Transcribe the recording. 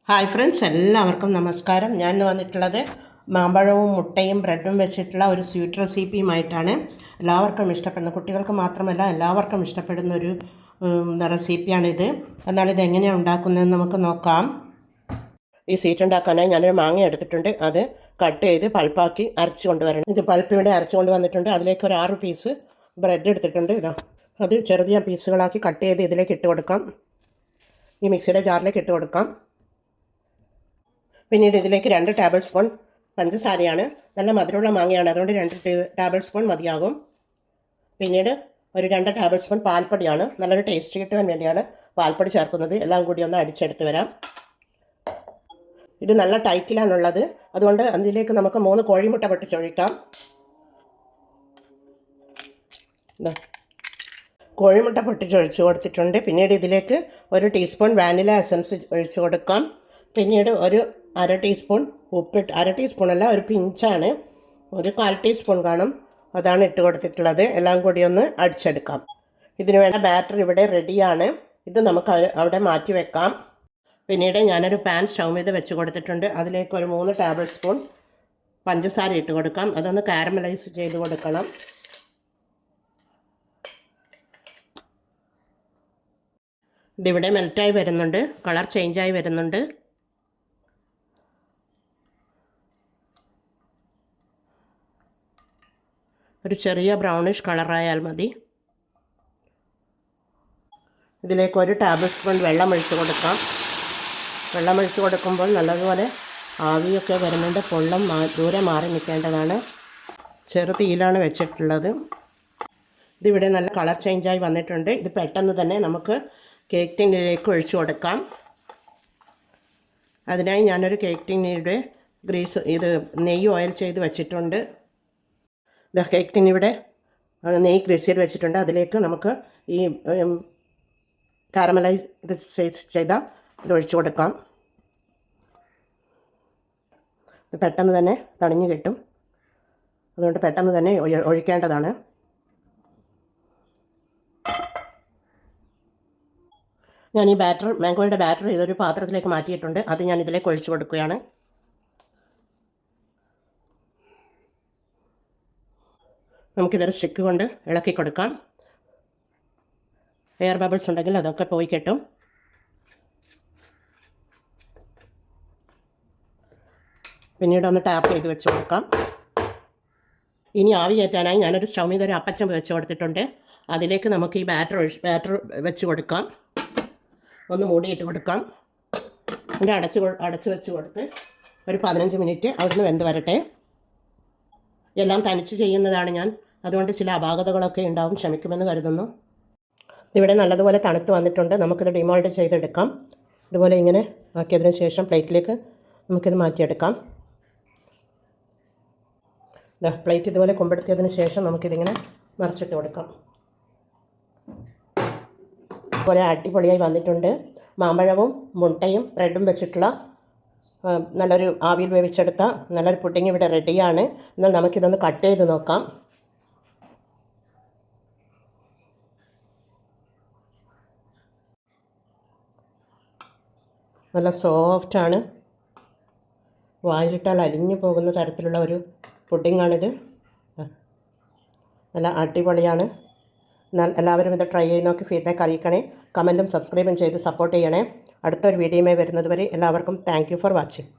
Hi friends, എല്ലാവർക്കും നമസ്കാരം. ഞാൻ ഇന്ന് വന്നിട്ടുള്ളത് മാമ്പഴവും മുട്ടയും ബ്രെഡും വെച്ചിട്ടുള്ള ഒരു സ്വീറ്റ് റെസിപ്പിയുമായിട്ടാണ്. എല്ലാവർക്കും ഇഷ്ടപ്പെടുന്ന, കുട്ടികൾക്ക് മാത്രമല്ല എല്ലാവർക്കും ഇഷ്ടപ്പെടുന്ന ഒരു റെസിപ്പിയാണിത്. എന്നാൽ ഇത് എങ്ങനെയാണ് ഉണ്ടാക്കുന്നതെന്ന് നമുക്ക് നോക്കാം. ഈ സ്വീറ്റ് ഉണ്ടാക്കാനായി ഞാനൊരു മാങ്ങ എടുത്തിട്ടുണ്ട്. അത് കട്ട് ചെയ്ത് പൾപ്പാക്കി അരച്ച് കൊണ്ടുവരണം. ഇത് പൾപ്പ് ഇവിടെ അരച്ച് കൊണ്ട് വന്നിട്ടുണ്ട്. അതിലേക്ക് ഒരു 6 പീസ് ബ്രെഡ് എടുത്തിട്ടുണ്ട്. ഇതാ, അത് ചെറിയ പീസുകളാക്കി കട്ട് ചെയ്ത് ഇതിലേക്ക് ഇട്ട് കൊടുക്കാം. ഈ മിക്സിയുടെ ജാറിലേക്ക് ഇട്ട് കൊടുക്കാം. പിന്നീട് ഇതിലേക്ക് 2 ടേബിൾ സ്പൂൺ പഞ്ചസാരയാണ്. നല്ല മധുരമുള്ള മാങ്ങയാണ്, അതുകൊണ്ട് 2 ടേബിൾ സ്പൂൺ മതിയാകും. പിന്നീട് ഒരു 2 ടേബിൾ സ്പൂൺ പാൽപ്പൊടിയാണ്. നല്ലൊരു ടേസ്റ്റ് കിട്ടാൻ വേണ്ടിയാണ് പാൽപ്പൊടി ചേർക്കുന്നത്. എല്ലാം കൂടി ഒന്ന് അടിച്ചെടുത്ത് വരാം. ഇത് നല്ല ടൈറ്റിലാണുള്ളത്, അതുകൊണ്ട് അതിലേക്ക് നമുക്ക് 3 കോഴിമുട്ട പൊട്ടിച്ചൊഴിക്കാം. കോഴിമുട്ട പൊട്ടിച്ചൊഴിച്ച് കൊടുത്തിട്ടുണ്ട്. പിന്നീട് ഇതിലേക്ക് 1 ടീസ്പൂൺ വാനില എസൻസ് ഒഴിച്ച് കൊടുക്കാം. പിന്നീട് ഒരു 1/2 ടീസ്പൂൺ ഉപ്പിട്ട്, 1/2 ടീസ്പൂണല്ല, ഒരു പിഞ്ചാണ്, ഒരു 1/4 ടീസ്പൂൺ കാണും, അതാണ് ഇട്ട് കൊടുത്തിട്ടുള്ളത്. എല്ലാം കൂടി ഒന്ന് അടിച്ചെടുക്കാം. ഇതിന് വേണ്ട ബാറ്റർ ഇവിടെ റെഡിയാണ്. ഇത് നമുക്ക് അവിടെ മാറ്റി വെക്കാം. പിന്നീട് ഞാനൊരു പാൻ സ്റ്റൗ ചെയ്ത് വെച്ച് കൊടുത്തിട്ടുണ്ട്. അതിലേക്ക് ഒരു 3 ടേബിൾ സ്പൂൺ പഞ്ചസാര ഇട്ട് കൊടുക്കാം. അതൊന്ന് കാരമലൈസ് ചെയ്ത് കൊടുക്കണം. ഇതിവിടെ മെൽറ്റായി വരുന്നുണ്ട്, കളർ ചേഞ്ചായി വരുന്നുണ്ട്. ഒരു ചെറിയ ബ്രൗണിഷ് കളറായാൽ മതി. ഇതിലേക്ക് 1 ടേബിൾ സ്പൂൺ വെള്ളം ഒഴിച്ച് കൊടുക്കാം. വെള്ളം ഒഴിച്ച് കൊടുക്കുമ്പോൾ നല്ലതുപോലെ ആവിയൊക്കെ വരുന്നുണ്ട്. പൊള്ളം ദൂരെ മാറി നിൽക്കേണ്ടതാണ്. ചെറു തീയിലാണ് വെച്ചിട്ടുള്ളത്. ഇതിവിടെ നല്ല കളർ ചേഞ്ചായി വന്നിട്ടുണ്ട്. ഇത് പെട്ടെന്ന് തന്നെ നമുക്ക് കേക്ക് ടിന്നിലേക്ക് ഒഴിച്ചു കൊടുക്കാം. അതിനായി ഞാനൊരു കേക്ക് ടിന്നിയുടെ നെയ്യ് ഓയിൽ ചെയ്ത് വെച്ചിട്ടുണ്ട്. കേക്ക് ടിൻ ഇവിടെ നെയ്യ് ഗ്രീസ് ചെയ്ത് വെച്ചിട്ടുണ്ട്. അതിലേക്ക് നമുക്ക് ഈ കാരമലൈസ് ചെയ്ത ഇത് ഒഴിച്ചു കൊടുക്കാം. ഇത് പെട്ടെന്ന് തന്നെ തണിഞ്ഞ് കിട്ടും, അതുകൊണ്ട് പെട്ടെന്ന് തന്നെ ഒഴിക്കേണ്ടതാണ്. ഞാൻ ഈ മാംഗോയുടെ ബാറ്റർ ഇതൊരു പാത്രത്തിലേക്ക് മാറ്റിയിട്ടുണ്ട്. അത് ഞാൻ ഇതിലേക്ക് ഒഴിച്ചു കൊടുക്കുകയാണ്. നമുക്കിതൊരു സ്റ്റിക്ക് കൊണ്ട് ഇളക്കി കൊടുക്കാം. എയർ ബബിൾസ് ഉണ്ടെങ്കിൽ അതൊക്കെ പോയി കിട്ടും. പിന്നീട് ഒന്ന് ടാപ്പ് ചെയ്ത് വെച്ച് കൊടുക്കാം. ഇനി ആവി കയറ്റാനായി ഞാനൊരു സ്റ്റൗ మీద ഒരു അപ്പച്ചൻ വെച്ച് കൊടുത്തിട്ടുണ്ട്. അതിലേക്ക് നമുക്ക് ഈ ബാറ്റർ വെച്ച് കൊടുക്കാം. ഒന്ന് മൂടിയിട്ട് കൊടുക്കാം. എന്നിട്ട് അടച്ച് വെച്ച് കൊടുത്ത് ഒരു 15 മിനിറ്റ് അവിടുന്ന് വെന്ത് വരട്ടെ. എല്ലാം തനിച്ച് ചെയ്യുന്നതാണ് ഞാൻ, അതുകൊണ്ട് ചില അപാകതകളൊക്കെ ഉണ്ടാവും, ക്ഷമിക്കുമെന്ന് കരുതുന്നു. ഇവിടെ നല്ലതുപോലെ തണുത്ത് വന്നിട്ടുണ്ട്. നമുക്കിത് ഡിമോൾഡ് ചെയ്തെടുക്കാം. ഇതുപോലെ ഇങ്ങനെ ആക്കിയതിന് ശേഷം പ്ലേറ്റിലേക്ക് നമുക്കിത് മാറ്റിയെടുക്കാം. പ്ലേറ്റ് ഇതുപോലെ കൊമ്പെടുത്തിയതിന് ശേഷം നമുക്കിതിങ്ങനെ മറിച്ചിട്ട് കൊടുക്കാം. അതുപോലെ അടിപൊളിയായി വന്നിട്ടുണ്ട്. മാമ്പഴവും മുട്ടയും ബ്രെഡും വെച്ചിട്ടുള്ള നല്ലൊരു ആവിയിൽ വേവിച്ചെടുത്ത നല്ലൊരു പുഡിങ് ഇവിടെ റെഡിയാണ്. എന്നാൽ നമുക്കിതൊന്ന് കട്ട് ചെയ്ത് നോക്കാം. നല്ല സോഫ്റ്റാണ്, വായിലിട്ടാൽ അലിഞ്ഞു പോകുന്ന തരത്തിലുള്ള ഒരു പുഡിങ്ങാണിത്. നല്ല അടിപൊളിയാണ്. എന്നാൽ എല്ലാവരും ഇത് ട്രൈ ചെയ്ത് നോക്കി ഫീഡ്ബാക്ക് അറിയിക്കണേ. കമൻറ്റും സബ്സ്ക്രൈബും ചെയ്ത് സപ്പോർട്ട് ചെയ്യണേ. അടുത്തൊരു വീഡിയോയുമായി വരുന്നത് വരെ എല്ലാവർക്കും താങ്ക് യു ഫോർ വാച്ചിങ്.